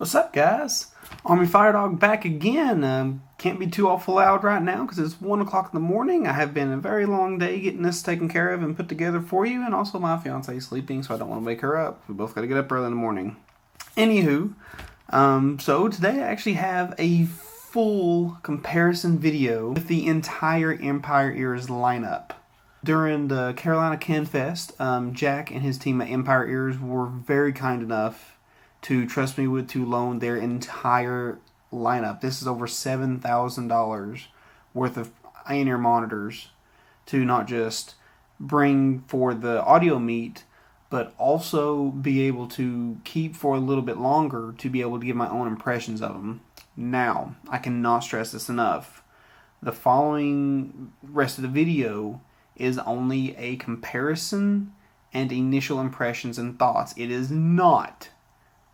What's up, guys? Army-Firedawg back again. Can't be too awful loud right now because it's 1 o'clock in the morning. I have been a very long day getting this taken care of and put together for you, and also my fiance is sleeping, so I don't want to wake her up. We both got to get up early in the morning. Anywho, so today I actually have a full comparison video with the entire Empire Ears lineup. During the Carolina Ken Fest, Jack and his team at Empire Ears were very kind enough to trust me with to loan their entire lineup. This is over $7,000 worth of in-ear monitors to not just bring for the audio meet, but also be able to keep for a little bit longer to be able to give my own impressions of them. Now, I cannot stress this enough. The following rest of the video is only a comparison and initial impressions and thoughts. It is not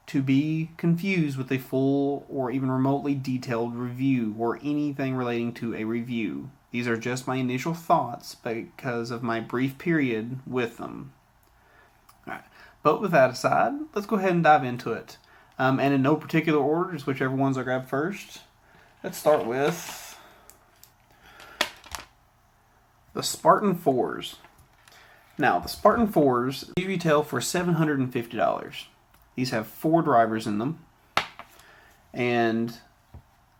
to be confused with a full or even remotely detailed review or anything relating to a review. These are just my initial thoughts because of my brief period with them. Alright, but with that aside, let's go ahead and dive into it. And in no particular order, just whichever ones I grab first. Let's start with the Spartan IVs. Now, the Spartan IVs, these retail for $750. These have 4 drivers in them. And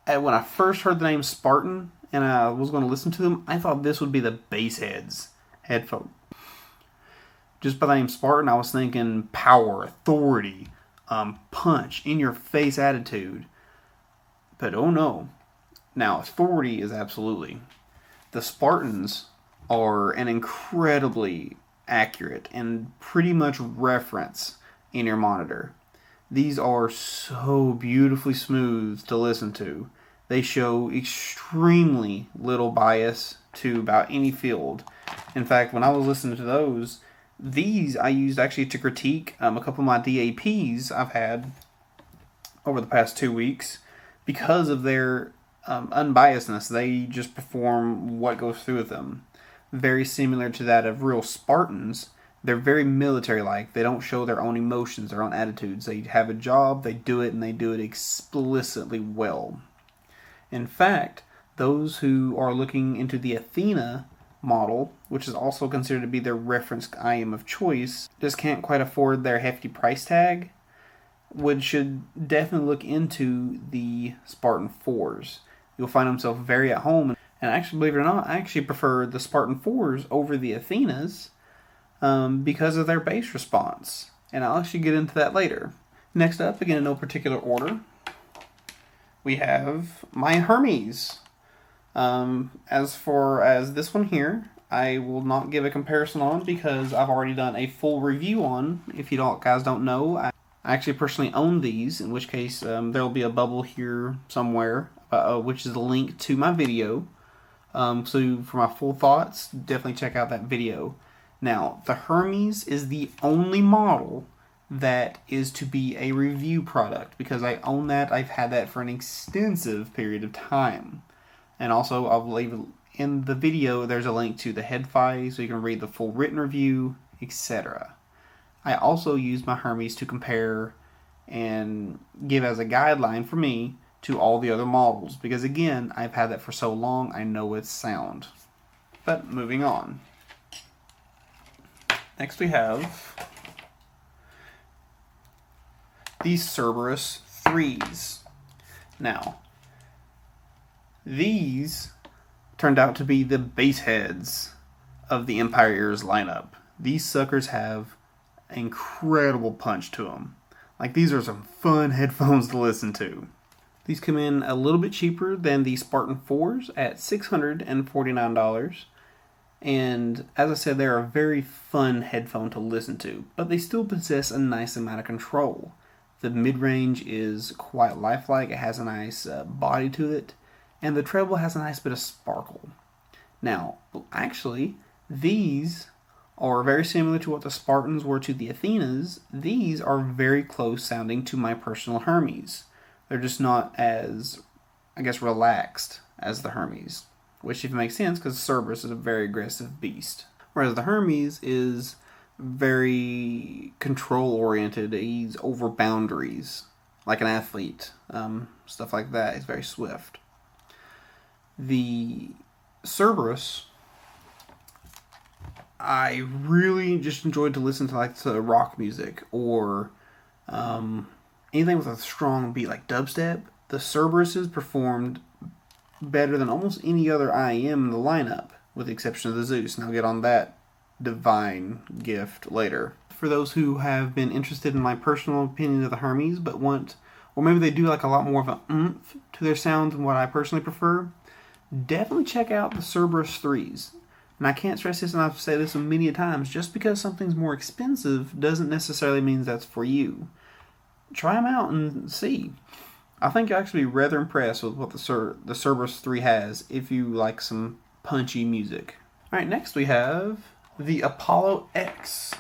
when I first heard the name Spartan and I was going to listen to them, I thought this would be the Bassheads headphone. Just by the name Spartan, I was thinking power, authority, punch, in-your-face attitude. But oh no. Now, authority is absolutely. The Spartans are an incredibly accurate and pretty much reference in-ear monitor. These are so beautifully smooth to listen to. They show extremely little bias to about any field. In fact, when I was listening to those, these I used actually to critique a couple of my DAPs I've had over the past 2 weeks because of their unbiasedness. They just perform what goes through with them. Very similar to that of real Spartans. They're very military-like. They don't show their own emotions, their own attitudes. They have a job, they do it, and they do it explicitly well. In fact, those who are looking into the Athena model, which is also considered to be their reference IM of choice, just can't quite afford their hefty price tag, should definitely look into the Spartan IVs. You'll find themself very at home. And actually, believe it or not, I actually prefer the Spartan IVs over the Athenas, because of their bass response. And I'll actually get into that later. Next up, again in no particular order, we have my Hermes. As far as this one here, I will not give a comparison on because I've already done a full review on. If you guys don't know, I actually personally own these, in which case there will be a bubble here somewhere, which is a link to my video. So for my full thoughts, definitely check out that video. Now, the Hermes is the only model that is to be a review product because I own that. I've had that for an extensive period of time. And also, I'll leave in the video, there's a link to the head file so you can read the full written review, etc. I also use my Hermes to compare and give as a guideline for me to all the other models because, again, I've had that for so long, I know its sound. But moving on. Next we have these Cerberus IIIs. Now, these turned out to be the bassheads of the Empire Ears lineup. These suckers have incredible punch to them. Like, these are some fun headphones to listen to. These come in a little bit cheaper than the Spartan IVs at $649. And as I said, they're a very fun headphone to listen to, but they still possess a nice amount of control. The mid-range is quite lifelike, it has a nice body to it, and the treble has a nice bit of sparkle. Now, actually, these are very similar to what the Spartans were to the Athenas. These are very close sounding to my personal Hermes. They're just not as, I guess, relaxed as the Hermes. Which, if it makes sense, because Cerberus is a very aggressive beast. Whereas the Hermes is very control-oriented. He's over boundaries. like an athlete, stuff like that. He's very swift. The Cerberus, I really just enjoyed to listen to, like to rock music or anything with a strong beat like dubstep. The Cerberuses performed better than almost any other IEM in the lineup, with the exception of the Zeus, and I'll get on that divine gift later. For those who have been interested in my personal opinion of the Hermes, but want, or maybe they do like a lot more of an oomph to their sound than what I personally prefer, definitely check out the Cerberus IIIs. And I can't stress this, and I've said this many times, just because something's more expensive doesn't necessarily mean that's for you. Try them out and see. I think you'll actually be rather impressed with what the Cerberus III has if you like some punchy music. Alright, next we have the Apollo X.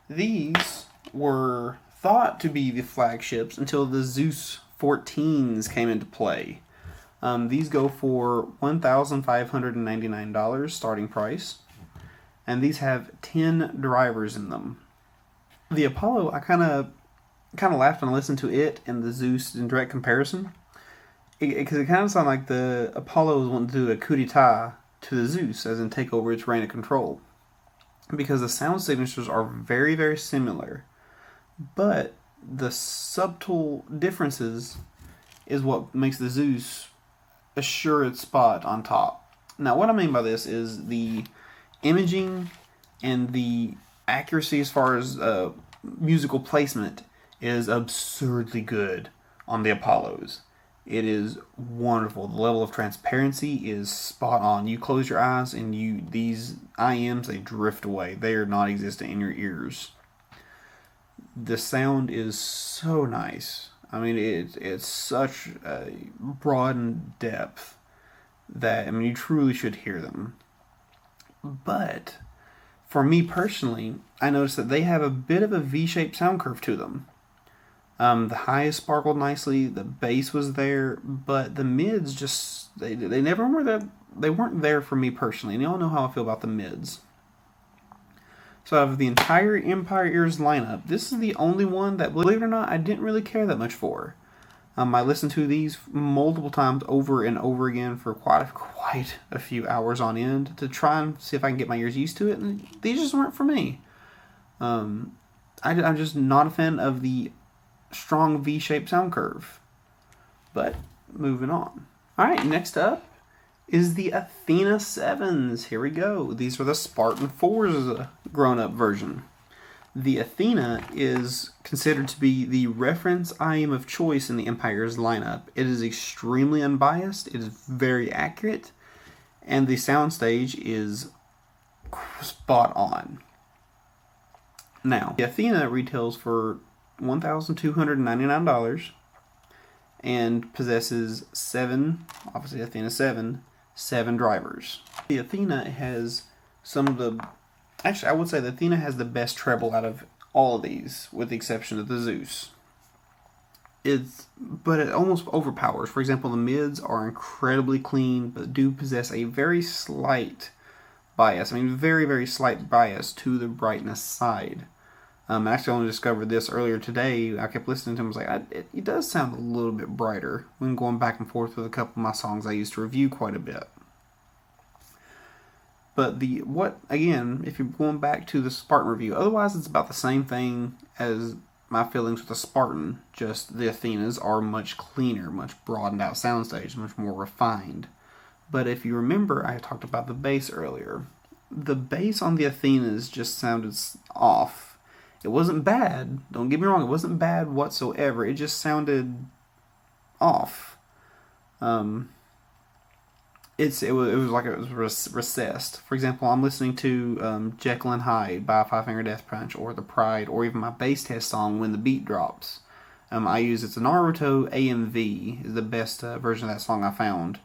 These were thought to be the flagships until the Zeus XIVs came into play. These go for $1,599 starting price, and these have 10 drivers in them. The Apollo, I kind of laughed when I listened to it and the Zeus in direct comparison, because it kind of sounded like the Apollo was wanting to do a coup d'etat to the Zeus, as in take over its reign of control, because the sound signatures are very, very similar, but the subtle differences is what makes the Zeus assure its spot on top. Now, what I mean by this is the imaging and the accuracy as far as musical placement is absurdly good on the Apollos. It is wonderful. The level of transparency is spot on. You close your eyes and these IMs, they drift away. They are not existent in your ears. The sound is so nice. I mean, it's such a broad depth that, I mean, you truly should hear them. But for me personally, I noticed that they have a bit of a V-shaped sound curve to them. The highs sparkled nicely, the bass was there, but the mids just, they never were that, they weren't there for me personally, and y'all know how I feel about the mids. So out of the entire Empire Ears lineup, this is the only one that, believe it or not, I didn't really care that much for. I listened to these multiple times over and over again for quite a few hours on end to try and see if I can get my ears used to it, and these just weren't for me. I'm just not a fan of the strong V-shaped sound curve. But moving on. Alright, next up is the Athena VIIs. Here we go. These are the Spartan IV's grown-up version. The Athena is considered to be the reference IM of choice in the Empire's lineup. It is extremely unbiased, it is very accurate, and the soundstage is spot on. Now, the Athena retails for $1,299 and possesses obviously Athena 7 drivers. The Athena has some of the, actually I would say the Athena has the best treble out of all of these, with the exception of the Zeus. But it almost overpowers. For example, the mids are incredibly clean, but do possess a very slight bias. I mean, very, very slight bias to the brightness side. I actually only discovered this earlier today. I kept listening to him. I was like, it does sound a little bit brighter when going back and forth with a couple of my songs I used to review quite a bit. But again, if you're going back to the Spartan review, otherwise it's about the same thing as my feelings with the Spartan, just the Athenas are much cleaner, much broadened out soundstage, much more refined. But if you remember, I talked about the bass earlier. The bass on the Athenas just sounded off. It wasn't bad, don't get me wrong, it wasn't bad whatsoever, it just sounded off. It was like it was recessed. For example, I'm listening to Jekyll and Hyde by Five Finger Death Punch, or The Pride, or even my bass test song When the Beat Drops. It's a Naruto AMV, is the best version of that song I found.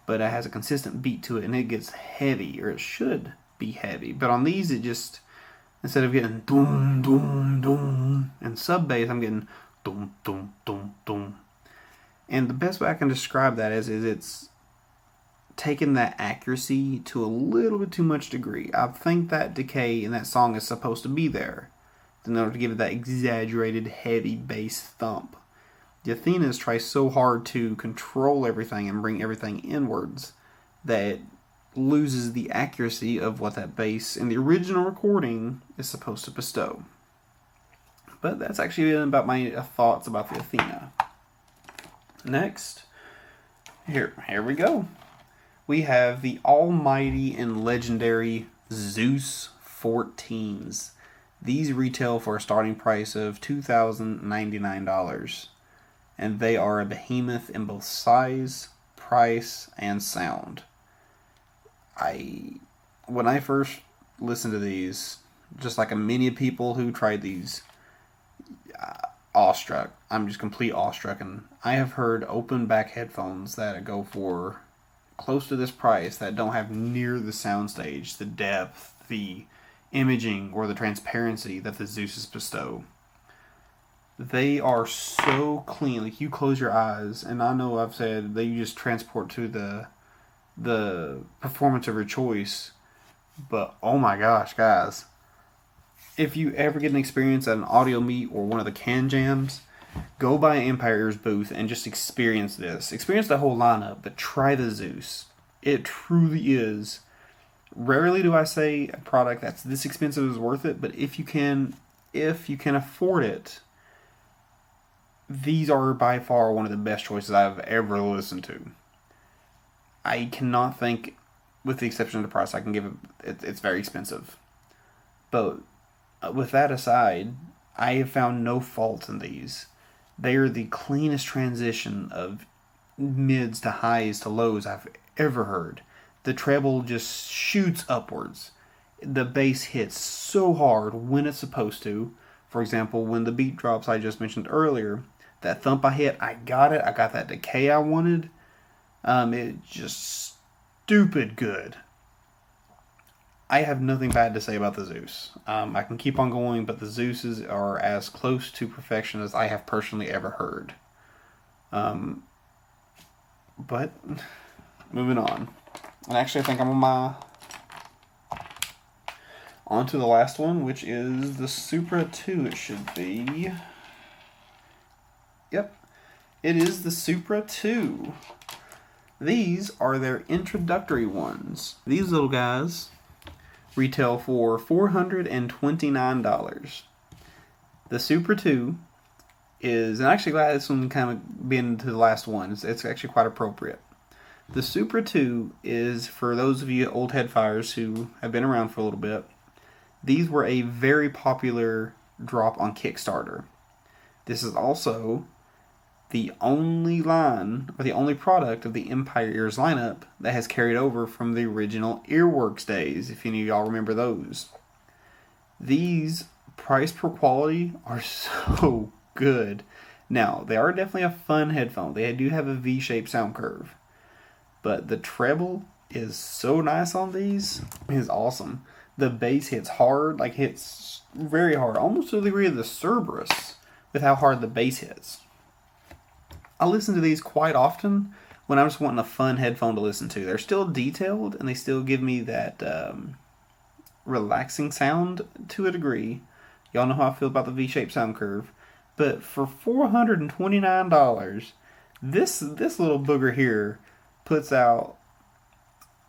But it has a consistent beat to it, and it gets heavy, or it should be heavy. But on these, it just, instead of getting doom, doom, doom, and sub-bass, I'm getting doom, doom, doom, doom. And the best way I can describe that is it's taken that accuracy to a little bit too much degree. I think that decay in that song is supposed to be there in order to give it that exaggerated heavy bass thump. The Athenas try so hard to control everything and bring everything inwards that it loses the accuracy of what that bass in the original recording is supposed to bestow. But that's actually about my thoughts about the Athena. Next, here we go. We have the almighty and legendary Zeus XIVs. These retail for a starting price of $2,099. And they are a behemoth in both size, price, and sound. When I first listened to these, just like many people who tried these, awestruck. I'm just complete awestruck, and I have heard open back headphones that go for close to this price that don't have near the soundstage, the depth, the imaging, or the transparency that the Zeuses bestow. They are so clean. Like, you close your eyes, and I know I've said that you just transport to the performance of your choice, but oh my gosh, guys. If you ever get an experience at an audio meet or one of the can jams, go by Empire Ears booth and just experience this. Experience the whole lineup, but try the Zeus. It truly is. Rarely do I say a product that's this expensive is worth it, but if you can afford it, these are by far one of the best choices I've ever listened to. I cannot think, with the exception of the price, I can give it's very expensive. But with that aside, I have found no fault in these. They are the cleanest transition of mids to highs to lows I've ever heard. The treble just shoots upwards. The bass hits so hard when it's supposed to. For example, when the beat drops I just mentioned earlier, that thump I hit, I got it. I got that decay I wanted. It just stupid good. I have nothing bad to say about the Zeus. I can keep on going, but the Zeuses are as close to perfection as I have personally ever heard. But moving on. And actually, I think I'm on to the last one, which is the Supra 2. It should be. Yep. It is the Supra 2. These are their introductory ones. These little guys retail for $429. The Supra 2 is, and I'm actually glad this one kind of been to the last one. It's actually quite appropriate. The Supra 2 is, for those of you old headfires who have been around for a little bit, these were a very popular drop on Kickstarter. This is also the only line, or the only product of the Empire Ears lineup that has carried over from the original Earworks days, if any of y'all remember those. These, price per quality, are so good. Now, they are definitely a fun headphone. They do have a V-shaped sound curve. But the treble is so nice on these. It is awesome. The bass hits hard, like hits very hard, almost to the degree of the Cerberus, with how hard the bass hits. I listen to these quite often when I'm just wanting a fun headphone to listen to. They're still detailed, and they still give me that relaxing sound to a degree. Y'all know how I feel about the V-shaped sound curve. But for $429, this little booger here puts out,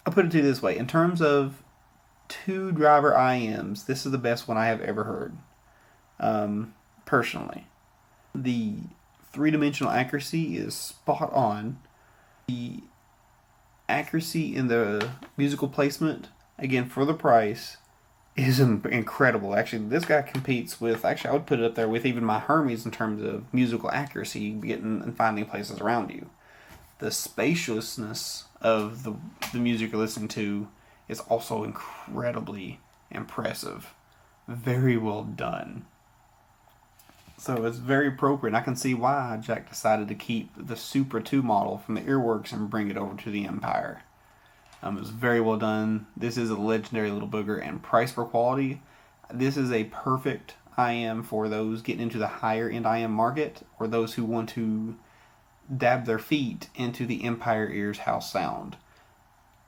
I'll put it to you this way, in terms of 2-driver IMs, this is the best one I have ever heard, personally. The 3-dimensional accuracy is spot on. The accuracy in the musical placement, again, for the price, is incredible. Actually, this guy competes with, I would put it up there with even my Hermes in terms of musical accuracy, getting and finding places around you. The spaciousness of the music you're listening to is also incredibly impressive. Very well done. So it's very appropriate. I can see why Jack decided to keep the Supra 2 model from the Earworks and bring it over to the Empire. It was very well done. This is a legendary little booger, and price for quality, this is a perfect IM for those getting into the higher end IM market, or those who want to dab their feet into the Empire Ears house sound.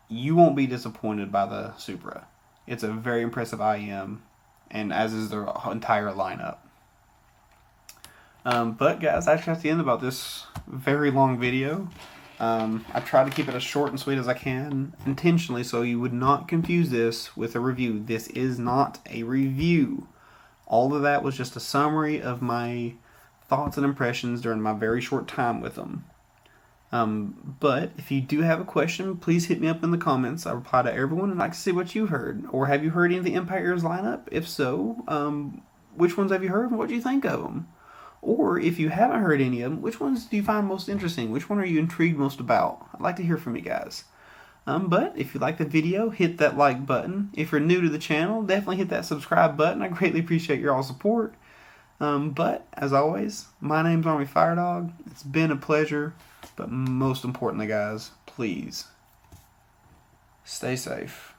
You won't be disappointed by the Supra. It's a very impressive IM, and as is their entire lineup. But guys, I actually have to end about this very long video. I try to keep it as short and sweet as I can, intentionally, so you would not confuse this with a review. This is not a review. All of that was just a summary of my thoughts and impressions during my very short time with them. But if you do have a question, please hit me up in the comments. I reply to everyone and I'd like to see what you've heard. Or have you heard any of the Empires lineup? If so, which ones have you heard and what do you think of them? Or if you haven't heard any of them, which ones do you find most interesting? Which one are you intrigued most about? I'd like to hear from you guys. But if you like the video, hit that like button. If you're new to the channel, definitely hit that subscribe button. I greatly appreciate your all support. But as always, my name's Army-Firedawg. It's been a pleasure. But most importantly, guys, please stay safe.